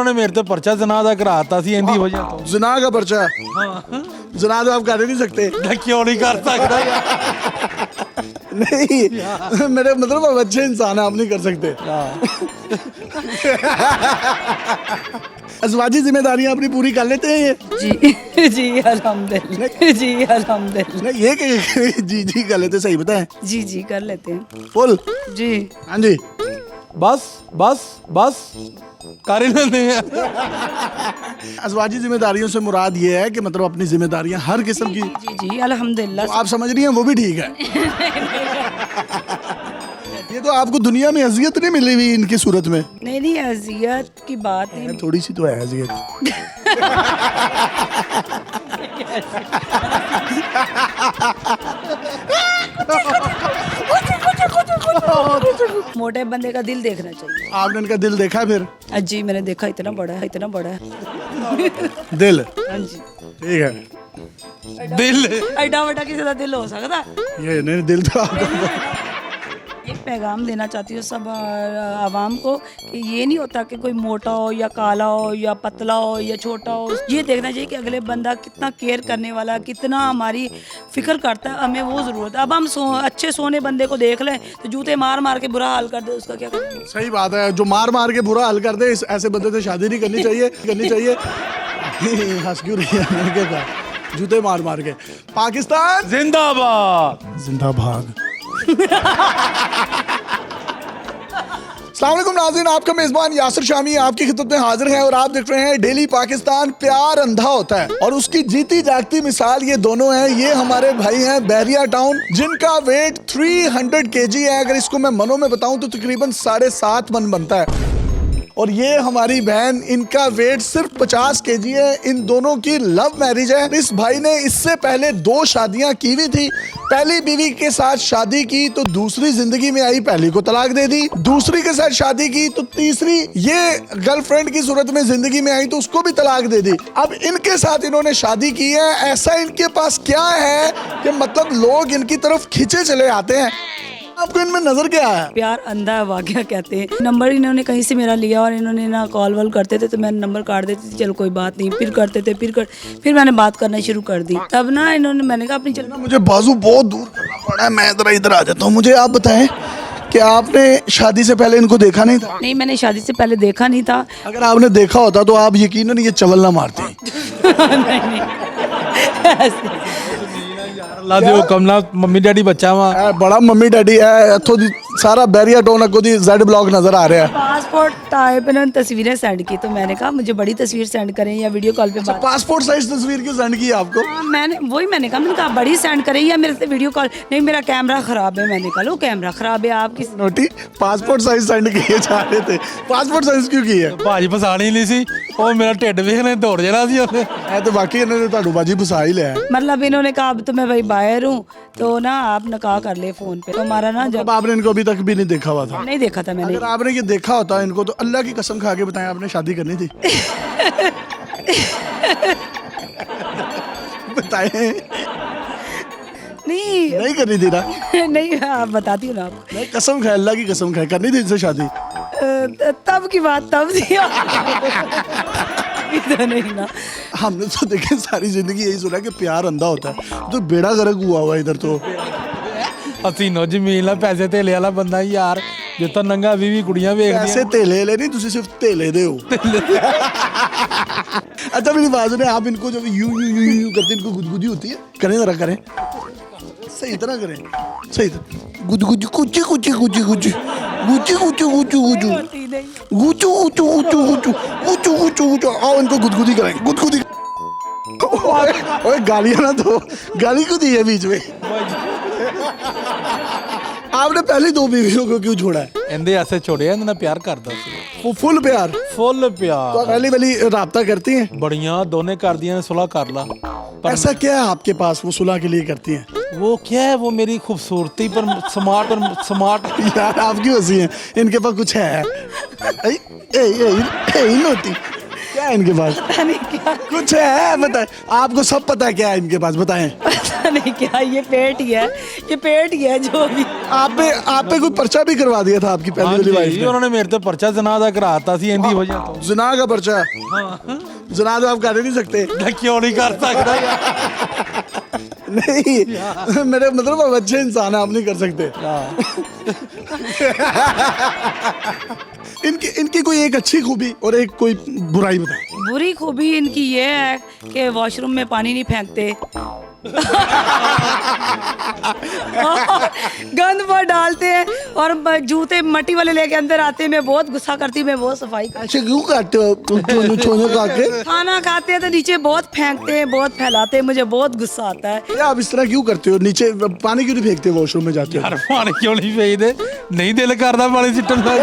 ਉਹਨਾਂ ਨੇ ਮੇਰੇ ਤੇ ਪਰਚਾ ਜਨਾਹ ਦਾ ਕਰਾਤਾ ਸੀ ਇੰਦੀ ਵਜ੍ਹਾ ਤੋਂ। जिना का पर्चा जिना तो आप कर ही नहीं सकते। ਮੈਂ ਕਿਉਂ ਨਹੀਂ ਕਰ ਸਕਦਾ ਯਾਰ? नहीं मेरे मतलब आप अच्छे इंसान है, आप नहीं कर सकते। अज़वाजी जिम्मेदारियां अपनी पूरी कर लेते हैं ये? जी जी अल्हम्दुलिल्लाह, जी अल्हम्दुलिल्लाह, नहीं ये कि जी जी कर लेते, सही बताएं। जी जी कर लेते हैं फुल जी। हाँ जी। ਬਸ ਬਸ ਬਸ ਕਰ ਹੀ ਲੈਂਦੇ ਆ। अज़वाजी जिम्मेदारियों से मुराद ये है कि मतलब अपनी जिम्मेदारियां हर किस्म की जी जी अल्हम्दुलिल्लाह। आप समझ रही हैं, वो भी ठीक है। ये तो आपको दुनिया में अजियत नहीं मिली हुई इनकी सूरत में। नहीं नहीं अजियत की बात नहीं। थोड़ी सी तो है अजियत। मोटे बंदे का दिल देखना चाहिए। आपने इनका दिल देखा फिर? जी मैंने देखा, इतना बड़ा है, इतना बड़ा है। दिल हाँ जी। ठीक है। ਦਿਲ एडा बड़ा किसी का दिल हो सकता है? ये नहीं, दिल तो आपको एक पैगाम देना चाहती हूँ सब आवाम को कि ये नहीं होता कि कोई मोटा हो या काला हो या पतला हो या छोटा हो। ये देखना चाहिए कि अगले बंदा कितना केयर करने वाला, कितना हमारी फिक्र करता है, हमें वो ज़रूरत है। अब हम अच्छे सोने बंदे को देख लें तो जूते मार मार के बुरा हाल कर दे, उसका क्या करें? सही बात है। जो मार मार के बुरा हाल कर दे, ऐसे बंदे से शादी नहीं करनी चाहिए, करनी चाहिए। हंस क्यों रही है? मैंने क्या कहा? जूते मार मार के। पाकिस्तान जिंदाबाद। जिंदाबाद। अस्सलाम वालेकुम नाज़रीन, आपका मेज़बान यासिर शामी आपकी खिदमत में हाजिर है और आप देख रहे हैं डेली पाकिस्तान। प्यार अंधा होता है और उसकी जीती जागती मिसाल ये दोनों हैं। ये हमारे भाई हैं बहरिया टाउन, जिनका वेट 300 kg है। अगर इसको मैं मनों में बताऊं तो तकरीबन 7.5 मन बनता है। और ये हमारी बहन, इनका वेट सिर्फ 50 kg है। इन दोनों की लव मैरिज है। इस भाई ने इससे पहले 2 शादियां की हुई थी। पहली बीवी के साथ शादी की तो दूसरी जिंदगी में आई, पहली को तलाक दे दी। दूसरी के साथ शादी की तो तीसरी ये गर्लफ्रेंड की सूरत में जिंदगी में आई तो उसको भी तलाक दे दी। अब इनके साथ इन्होंने शादी की है। ऐसा इनके पास क्या है कि मतलब लोग इनकी तरफ खींचे चले आते हैं। आपको इनमें नजर क्या आया? प्यार अंधा वाकया कहते हैं। नंबर इन्होंने कहीं से मेरा लिया और इन्होंने ना कॉल वॉल करते थे तो मैं नंबर काट देती थी, चलो कोई बात नहीं। फिर करते थे, फिर मैंने बात करना शुरू कर दी। तब ना इन्होंने, मैंने कहा अपनी चलो। मुझे बाजू बहुत दूर करना पड़ा है, मैं जरा इधर आ जाता हूँ। मुझे आप बताएं कि आपने शादी से पहले इनको देखा नहीं था? नहीं, मैंने शादी से पहले देखा नहीं था। अगर आपने देखा होता तो आप यकीनन ये चवल ना मारते। नहीं ऐसे। ਅੱਲਾ ਦੇ ਹੁਕਮ ਨਾਲ ਮੰਮੀ ਡੈਡੀ ਬੱਚਾ ਵਾ। बड़ा मम्मी डैडी है। इत्थों दी सारा बैरिया टाउन अगों दी Z ब्लॉग नजर आ रहा है। पासपोर्ट टाइप इन्होंने तस्वीरें सेंड की तो मैंने कहा मुझे बड़ी तस्वीर सेंड करें या वीडियो कॉल पे बात। पासपोर्ट साइज तस्वीर क्यों सेंड की आपको? हाँ, मैंने कहा बड़ी सेंड करें या मेरे से वीडियो कॉल। नहीं, मेरा कैमरा खराब है। मैंने कहा लो कैमरा खराब है आपकी। नोटी पासपोर्ट साइज सेंड किए जा रहे थे। पासपोर्ट साइज क्यों की है? ਭਾਜੀ ਫਸਾਣੀ ਨਹੀਂ ਸੀ, ਉਹ ਮੇਰਾ ਢਿੱਡ ਵੇਖਣੇ ਦੌੜ ਜਾਣਾ ਸੀ ਉਹਨੇ। ऐ तो बाकी इन्होंने ताड़ू बाजी फसा ही लिया है। मतलब इन्होंने कहा अब तो मैं भाई बाहर हूँ तो ना आप निकाह कर ले फोन पे। तो हमारा ना अब जब आपने इनको अभी तक भी नहीं देखा हुआ था? नहीं देखा था मैंने। अगर आपने ये देखा होता इनको तो अल्लाह की कसम खा के बताएं आपने शादी करनी थी? बताएं। नहीं करनी थी ना? नहीं, आप बताती हूँ ना आपको। नहीं, कसम खाए, अल्लाह की कसम खाए, करनी थी इनसे शादी? तब की बात तब थी। इधर नहीं ना। हमने तो देखे सारी जिंदगी यही सुना कि प्यार अंधा होता है, तो बेड़ा गर्क हुआ हुआ इधर तो। ਹਸੀਨੋ ਜ਼ਮੀਨ ਲਾ ਪੈਸੇ ਧੇਲੇ ਵਾਲਾ ਬੰਦਾ ਯਾਰ, ਜਿੱਥੋਂ ਨੰਗਾ 20 ਕੁੜੀਆਂ ਵੇਖਦੀਆਂ। ऐसे तेले ले नहीं, तुझे सिर्फ तेले दे हो। अच्छा मेरी बात सुने, आप इनको जब यू यू यू यू करते इनको गुदगुदी होती है? करें जरा करें, सही तरह करें, सही तरह गुदगुदी, कुची कुची कुची कुची गुची गुची गुची गुचू गुचू गुचू गुचू गुचू गुचू गुचू गुचू। आओ इनको गुदगुदी करें, गुदगुदी। ओए गालियां ना दो, गाली क्यों दी है बीच में? आपने पहली 2 बीवियों को क्यों छोड़ा है? ਇਹਦੇ ਐਸੇ ਛੋੜਿਆ, ਇਹਨਾਂ ਨਾਲ ਪਿਆਰ ਕਰਦਾ ਸੀ। वो फुल प्यार, ਫੁੱਲ तो ਪਿਆਰ। पहली वाली राब्ता करती हैं? ਬੜੀਆਂ ਦੋਨੇ ਕਰਦੀਆਂ ਨੇ, ਸੁਲ੍ਹਾ ਕਰ ਲਾ। ऐसा क्या है आपके पास वो सुलह के लिए करती हैं? वो क्या है, वो मेरी खूबसूरती पर स्मार्ट और स्मार्ट। यार आप क्यों हंसी हैं? इनके पास कुछ है? नोटी क्या है इनके पास? पता नहीं क्या, कुछ है बताए, आपको सब पता है क्या है इनके पास, बताएं। पता नहीं क्या, ये पेट ही है, ये पेट ही है जो भी। आप पे कोई पर्चा भी करवा दिया था आपकी पहली वाली वाइफ ਹਾਂਜੀ ने? ਉਹਨਾਂ ਨੇ ਮੇਰੇ ਤੇ ਪਰਚਾ ਜਨਾਹ ਦਾ ਕਰਾਤਾ ਸੀ ਇਹਦੀ ਵਜ੍ਹਾ ਤੋਂ जिना का पर्चा? जिना तो आप कर ही नहीं सकते। ਮੈਂ ਕਿਉਂ ਨਹੀਂ ਕਰ ਸਕਦਾ ਯਾਰ नहीं मेरे मतलब आप अच्छे इंसान हैं, आप नहीं कर सकते। इनकी कोई एक अच्छी खूबी और एक कोई बुराई बताएं। बुरी खूबी इनकी ये है कि वॉशरूम में पानी नहीं फेंकते। गंद बहुत डालते हैं और जूते मट्टी वाले लेके अंदर आते हैं। मैं बहुत गुस्सा करती हूँ, मैं बहुत सफाई अच्छा क्यों काटते हो छोने काट के? खाना खाते हैं तो नीचे बहुत फेंकते हैं, बहुत फैलाते हैं, मुझे बहुत गुस्सा आता है। या आप इस तरह क्यों करते हो? नीचे पानी क्यों नहीं फेंकते वॉशरूम में जाते हो? ਯਾਰ ਪਾਣੀ ਕਿਉਂ ਨਹੀਂ ਵੇਚਦੇ ਨਹੀਂ ਦਿਲ ਕਰਦਾ ਪਾਣੀ ਸਿੱਟਣ ਦਾ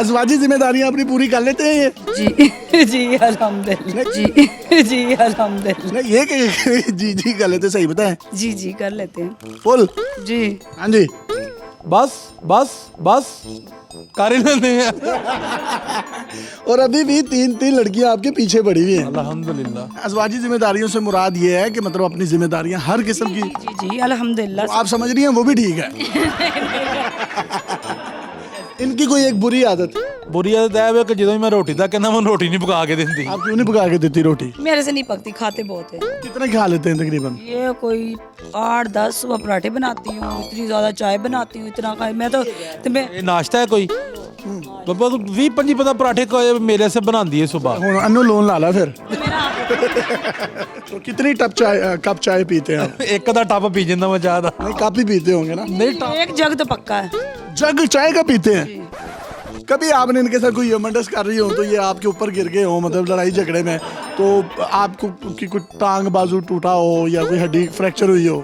अजवाजी जिम्मेदारियां अपनी पूरी कर लेते हैं ये? जी जी अल्हम्दुलिल्लाह, जी अल्हम्दुलिल्लाह, नहीं ये कि जी कर लेते, सही बताएं। जी कर लेते हैं फुल? जी। हाँ जी। ਬਸ ਬਸ ਬਸ ਕਰ ਹੀ ਲੈਂਦੇ ਆ और अभी भी तीन लड़कियां आपके पीछे पड़ी हुई हैं। ਅਲਹਮਦੁਲਿਲਾ अजवाजी जिम्मेदारियों से मुराद ये है कि मतलब अपनी जिम्मेदारियां हर किस्म की जी अल्हम्दुलिल्लाह। आप समझ रही हैं, वो भी ठीक है। इनकी कोई एक बुरी आदत? ਬੁਰੀ ਆਦਤ ਹੈ ਵੇ ਕਿ ਜਦੋਂ ਮੈਂ ਰੋਟੀ ਦਾ ਕਹਿੰਦਾ ਮੈਨੂੰ ਰੋਟੀ ਨਹੀਂ ਪਕਾ ਕੇ ਦਿੰਦੀ आप क्यों नहीं पका के देती रोटी? मेरे से नहीं पकती, खाते बहुत है। कितने खा लेते हैं तकरीबन? ये कोई 8-10 सुबह पराठे बनाती हूँ, इतनी ज्यादा चाय बनाती हूँ, इतना मैं तो मैं ਇਹ ਨਾਸ਼ਤਾ ਹੈ ਕੋਈ ਬੱਬਾ ਤੂੰ 20-25 ਪਤਾ ਪਰਾਠੇ ਮੇਰੇ ਸੇ ਬਣਾਉਂਦੀ ਹੈ ਸਵੇਰ हुन अन्नू लोन ला ला फिर। तो कितनी कप चाय पीते हैं आप? ਇੱਕ ਦਾ ਟੱਪ ਪੀ ਜਾਂਦਾ ਮੈਂ ਚਾਹ ਦਾ नहीं काफी पीते होंगे ना? ਨਹੀਂ एक जग तो पक्का है। जग चाय का पीते हैं? कभी आपने इनके साथ कोई यमंडस कर रही हो तो ये आपके ऊपर गिर गए हो, मतलब लड़ाई झगड़े में, तो आपको की कोई टांग बाजू टूटा हो या कोई हड्डी फ्रैक्चर हुई हो?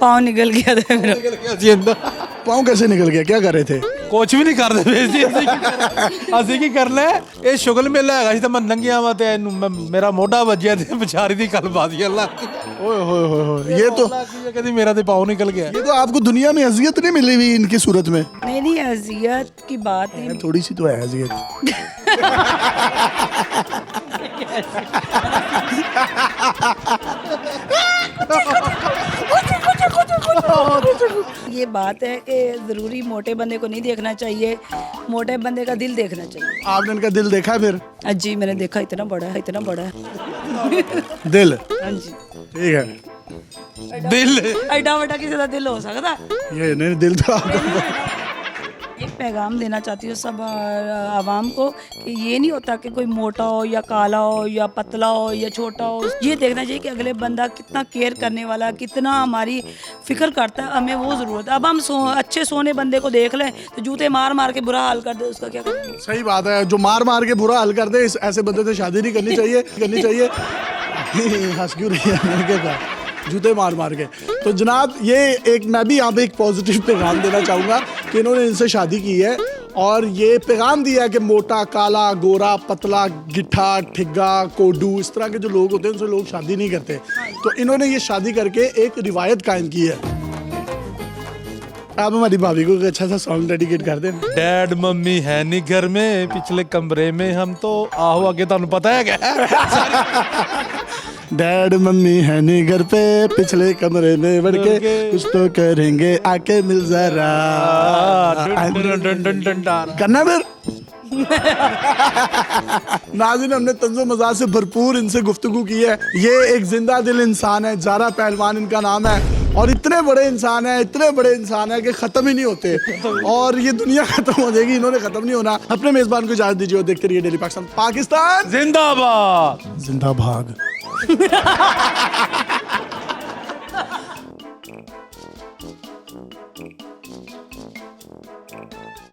पाँव निकल गया था मेरा। ਅਸੀਂ ਇੰਦਾ पाँव कैसे निकल गया, क्या कर रहे थे? ਕੁਛ ਵੀ ਨਹੀਂ ਕਰਦੇ ਪਏ ਸੀ ਅਸੀਂ ਕੀ ਕਰਨਾ ਹੈ? ਇਹ ਸ਼ੁਗਲ ਮੇਲਾ ਹੈਗਾ ਸੀ ਤਾਂ ਮੈਂ ਲੰਘਿਆ ਵਾ ਤੇ ਇਹਨੂੰ ਮੇਰਾ ਮੋਢਾ ਵੱਜਿਆ ਤੇ ਵਿਚਾਰੀ ਦੀ ਗੱਲ ਬਾਜ਼ੀਆਂ ਲੱਗ ਗਈ ओए होए होए होए, ये तो ਕਹਿੰਦੀ ਮੇਰਾ ਤੇ ਪਾਉ ਨਿਕਲ ਗਿਆ ये तो आपको दुनिया में अजियत नहीं मिली हुई इनकी सूरत में? नहीं अजियत की बात नहीं। थोड़ी सी तो है अजियत। ये बात है कि जरूरी मोटे बंदे को नहीं देखना चाहिए, मोटे बंदे का दिल देखना चाहिए। आपने इनका दिल देखा फिर? जी मैंने देखा, इतना बड़ा है, इतना बड़ा है। दिल हाँ जी। ठीक है। ਦਿਲ एडा बड़ा किसी का दिल हो सकता है? ये नहीं, दिल तो आपका। एक पैगाम देना चाहती हूँ सब आवाम को कि ये नहीं होता कि कोई मोटा हो या काला हो या पतला हो या छोटा हो, ये देखना चाहिए कि अगले बंदा कितना केयर करने वाला, कितना हमारी फिक्र करता है, हमें वो ज़रूरत है। अब हम अच्छे सोने बंदे को देख लें तो जूते मार मार के बुरा हाल कर दे, उसका क्या करें? सही बात है, जो मार मार के बुरा हाल कर दे ऐसे बंदे से शादी नहीं करनी चाहिए। हंस क्यों रही है? मैंने क्या कहा? जूते मार मार के। तो जनाब ये एक, मैं भी यहाँ पे एक पॉजिटिव पैगाम देना चाहूँगा कि इन्होंने इनसे शादी की है और ये पैगाम दिया है कि मोटा, काला, गोरा, पतला, गिट्ठा, ठिग्गा, कोडू, इस तरह के जो लोग होते हैं उनसे लोग शादी नहीं करते। तो इन्होंने ये शादी करके एक रिवायत कायम की है। आप हमारी भाभी को एक अच्छा सा सॉन्ग डेडिकेट कर दें। ਡੈਡ ਮੰਮੀ ਹੈ ਨਹੀਂ ਘਰ में पिछले कमरे में हम तो ਆਹੋ ਅੱਗੇ ਤੁਹਾਨੂੰ ਪਤਾ ਹੈਗਾ डैड मम्मी है नहीं घर पे, पिछले कमरे में बढ़ के कुछ तो करेंगे, आके मिल जरा। करना फिर। नाज़रीन, हमने तंज़ो मज़ाक से भरपूर इनसे गुफ्तगू की है। ये एक जिंदा दिल इंसान है, ज़ारा पहलवान इनका नाम है और इतने बड़े इंसान है कि ख़त्म ही नहीं होते और ये दुनिया ख़त्म हो जाएगी, इन्होंने ख़त्म नहीं होना। अपने मेज़बान को इजाज़त दीजिए और देखते रहिए डेली पाकिस्तान। पाकिस्तान जिंदाबाद जिंदा भाग।